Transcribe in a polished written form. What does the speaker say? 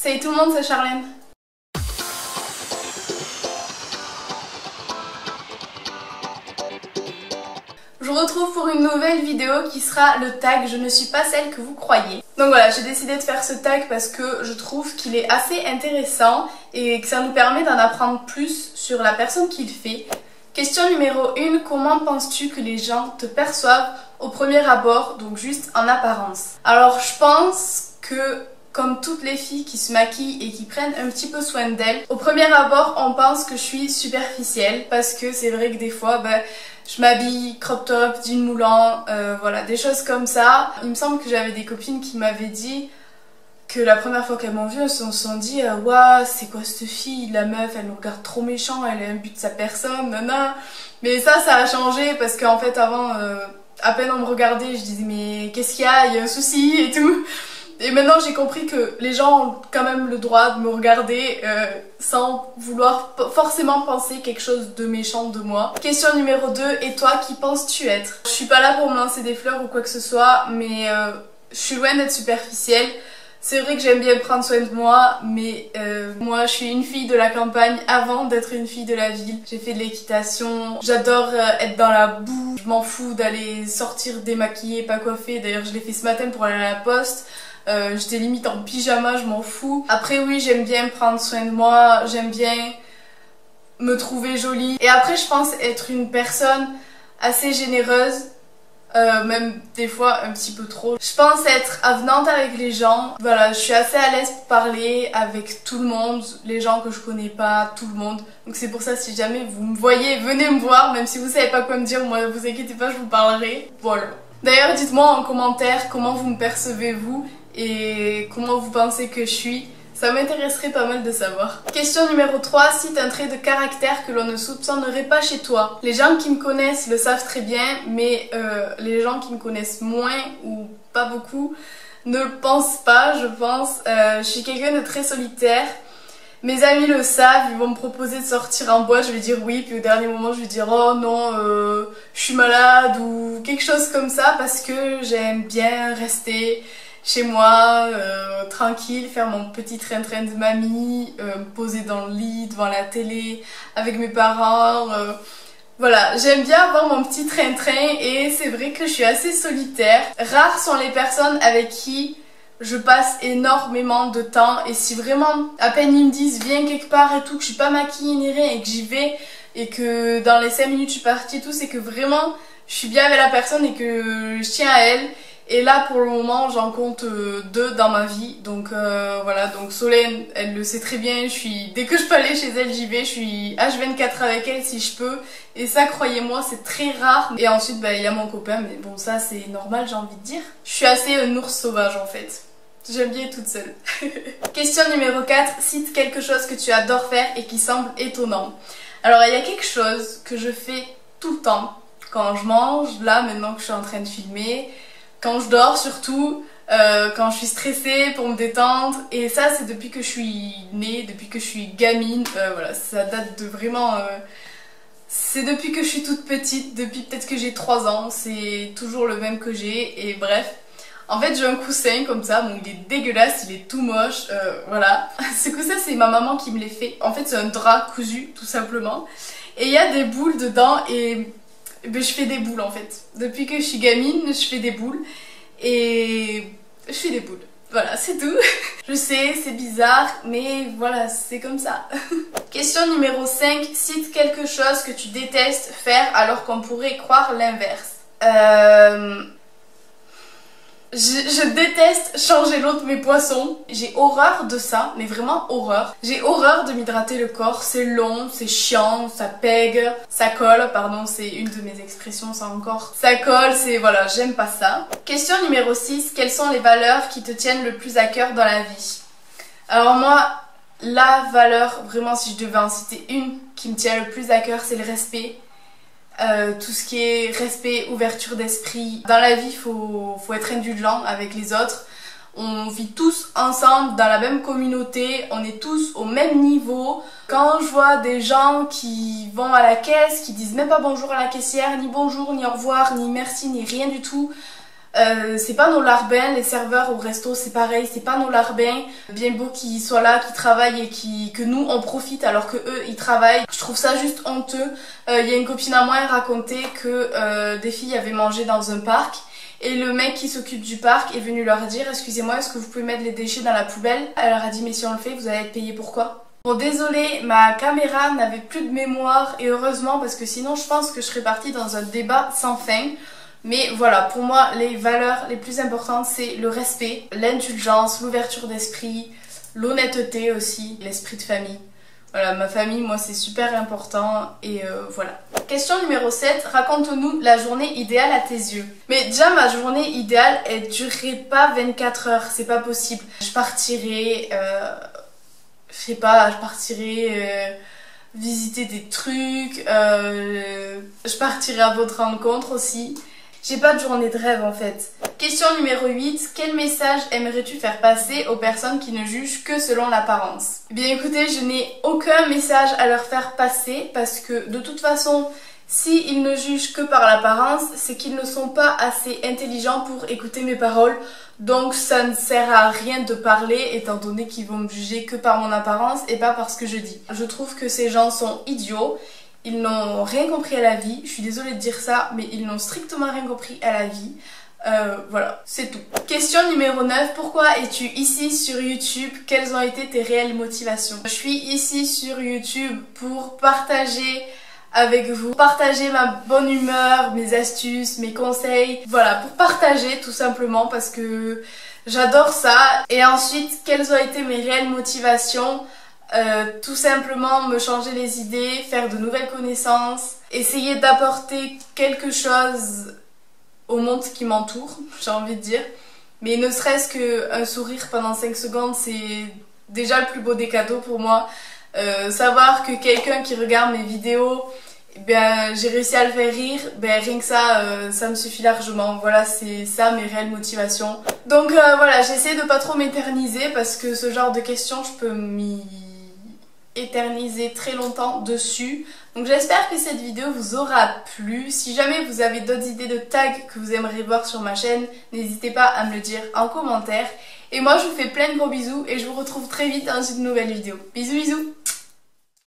Salut tout le monde, c'est Charlène. Je vous retrouve pour une nouvelle vidéo qui sera le tag « Je ne suis pas celle que vous croyez ». Donc voilà, j'ai décidé de faire ce tag parce que je trouve qu'il est assez intéressant et que ça nous permet d'en apprendre plus sur la personne qui le fait. Question numéro 1, comment penses-tu que les gens te perçoivent au premier abord, donc juste en apparence? Alors je pense que comme toutes les filles qui se maquillent et qui prennent un petit peu soin d'elles, au premier abord on pense que je suis superficielle parce que c'est vrai que des fois je m'habille crop top, jean moulant, voilà, des choses comme ça. Il me semble que j'avais des copines qui m'avaient dit que la première fois qu'elles m'ont vue, elles se sont dit « Waouh, c'est quoi cette fille, la meuf, elle nous regarde trop méchant, elle a un but de sa personne, nana ». Mais ça a changé parce qu'en fait avant, à peine on me regardait, je disais « Mais qu'est-ce qu'il y a un souci et tout ». Et maintenant j'ai compris que les gens ont quand même le droit de me regarder sans vouloir forcément penser quelque chose de méchant de moi. Question numéro 2, et toi, qui penses-tu être? Je suis pas là pour me lancer des fleurs ou quoi que ce soit, mais je suis loin d'être superficielle. C'est vrai que j'aime bien prendre soin de moi, mais moi je suis une fille de la campagne avant d'être une fille de la ville. J'ai fait de l'équitation, j'adore être dans la boue, je m'en fous d'aller sortir démaquillée, pas coiffée. D'ailleurs je l'ai fait ce matin pour aller à la poste. J'étais limite en pyjama, je m'en fous. Après oui, j'aime bien prendre soin de moi, j'aime bien me trouver jolie. Et après je pense être une personne assez généreuse, même des fois un petit peu trop. Je pense être avenante avec les gens. Voilà, je suis assez à l'aise pour parler avec tout le monde, les gens que je connais pas, tout le monde. Donc c'est pour ça, si jamais vous me voyez, venez me voir, même si vous savez pas quoi me dire, moi vous inquiétez pas, je vous parlerai. Voilà. D'ailleurs, dites-moi en commentaire comment vous me percevez vous et comment vous pensez que je suis. Ça m'intéresserait pas mal de savoir. Question numéro 3, cite un trait de caractère que l'on ne soupçonnerait pas chez toi. Les gens qui me connaissent le savent très bien, mais les gens qui me connaissent moins ou pas beaucoup ne le pensent pas, je pense. Je suis quelqu'un de très solitaire. Mes amis le savent, ils vont me proposer de sortir en boîte, je vais dire oui, puis au dernier moment je vais dire oh non, je suis malade ou quelque chose comme ça parce que j'aime bien rester chez moi, tranquille, faire mon petit train-train de mamie, me poser dans le lit, devant la télé, avec mes parents. Voilà, j'aime bien avoir mon petit train-train et c'est vrai que je suis assez solitaire. Rares sont les personnes avec qui je passe énormément de temps et si vraiment à peine ils me disent viens quelque part et tout, que je suis pas maquillée ni rien et que j'y vais et que dans les 5 minutes je suis partie et tout, c'est que vraiment je suis bien avec la personne et que je tiens à elle. Et là pour le moment j'en compte 2 dans ma vie, donc voilà, donc Solène elle le sait très bien, dès que je peux aller chez elle j'y vais, je suis H24 avec elle si je peux, et ça croyez-moi c'est très rare. Et ensuite il y a mon copain, mais bon ça c'est normal j'ai envie de dire. Je suis assez un ours sauvage en fait, j'aime bien être toute seule. Question numéro 4, cite quelque chose que tu adores faire et qui semble étonnant. Alors il y a quelque chose que je fais tout le temps, quand je mange, là maintenant que je suis en train de filmer, quand je dors surtout, quand je suis stressée pour me détendre, et ça c'est depuis que je suis née, depuis que je suis gamine, voilà, ça date de vraiment... c'est depuis que je suis toute petite, depuis peut-être que j'ai 3 ans, c'est toujours le même que j'ai, et bref. En fait j'ai un coussin comme ça, bon il est dégueulasse, il est tout moche, voilà. Ce coussin c'est ma maman qui me l'a fait, en fait c'est un drap cousu tout simplement, et il y a des boules dedans et... je fais des boules en fait. Depuis que je suis gamine, je fais des boules. Et je fais des boules. Voilà, c'est tout. Je sais, c'est bizarre, mais voilà, c'est comme ça. Question numéro 5. Cite quelque chose que tu détestes faire alors qu'on pourrait croire l'inverse. Je déteste changer l'eau de mes poissons. J'ai horreur de ça, mais vraiment horreur. J'ai horreur de m'hydrater le corps. C'est long, c'est chiant, ça pègue, ça colle. Pardon, c'est une de mes expressions, ça encore. Ça colle, c'est... voilà, j'aime pas ça. Question numéro 6. Quelles sont les valeurs qui te tiennent le plus à cœur dans la vie? Alors moi, la valeur, vraiment si je devais en citer une qui me tient le plus à cœur, c'est le respect. Tout ce qui est respect, ouverture d'esprit. Dans la vie, faut être indulgent avec les autres. On vit tous ensemble dans la même communauté, on est tous au même niveau. Quand je vois des gens qui vont à la caisse, qui disent même pas bonjour à la caissière, ni bonjour, ni au revoir, ni merci, ni rien du tout, C'est pas nos larbins, les serveurs au resto c'est pareil, c'est pas nos larbins. Bien beau qu'ils soient là, qu'ils travaillent et que nous on profite alors que eux ils travaillent. Je trouve ça juste honteux. Il y a une copine à moi, elle racontait que des filles avaient mangé dans un parc. Et le mec qui s'occupe du parc est venu leur dire: excusez-moi, est-ce que vous pouvez mettre les déchets dans la poubelle? Elle leur a dit: mais si on le fait, vous allez être payé pourquoi? Bon, désolée, ma caméra n'avait plus de mémoire et heureusement parce que sinon je pense que je serais partie dans un débat sans fin. Mais voilà, pour moi, les valeurs les plus importantes, c'est le respect, l'indulgence, l'ouverture d'esprit, l'honnêteté aussi, l'esprit de famille. Voilà, ma famille, moi, c'est super important et voilà. Question numéro 7, raconte-nous la journée idéale à tes yeux. Mais déjà, ma journée idéale, elle durerait pas 24 heures, c'est pas possible. Je partirais, je sais pas, je partirais visiter des trucs, je partirais à votre rencontre aussi. J'ai pas de journée de rêve en fait. Question numéro 8. Quel message aimerais-tu faire passer aux personnes qui ne jugent que selon l'apparence? Eh bien écoutez, je n'ai aucun message à leur faire passer parce que de toute façon, s'ils ne jugent que par l'apparence, c'est qu'ils ne sont pas assez intelligents pour écouter mes paroles. Donc ça ne sert à rien de parler étant donné qu'ils vont me juger que par mon apparence et pas par ce que je dis. Je trouve que ces gens sont idiots. Ils n'ont rien compris à la vie, je suis désolée de dire ça, mais ils n'ont strictement rien compris à la vie. Voilà, c'est tout. Question numéro 9, pourquoi es-tu ici sur YouTube? Quelles ont été tes réelles motivations? Je suis ici sur YouTube pour partager avec vous, partager ma bonne humeur, mes astuces, mes conseils. Voilà, pour partager tout simplement parce que j'adore ça. Et ensuite, quelles ont été mes réelles motivations? Tout simplement me changer les idées, faire de nouvelles connaissances, essayer d'apporter quelque chose au monde qui m'entoure, j'ai envie de dire. Mais ne serait-ce qu'un sourire pendant 5 secondes, c'est déjà le plus beau des cadeaux pour moi. Savoir que quelqu'un qui regarde mes vidéos, ben, j'ai réussi à le faire rire, ben, rien que ça, ça me suffit largement. Voilà, c'est ça mes réelles motivations. Donc voilà, j'essaie de pas trop m'éterniser parce que ce genre de questions, je peux m'y éterniser très longtemps dessus. Donc j'espère que cette vidéo vous aura plu. Si jamais vous avez d'autres idées de tags que vous aimeriez voir sur ma chaîne, n'hésitez pas à me le dire en commentaire. Et moi je vous fais plein de gros bisous et je vous retrouve très vite dans une nouvelle vidéo. Bisous bisous.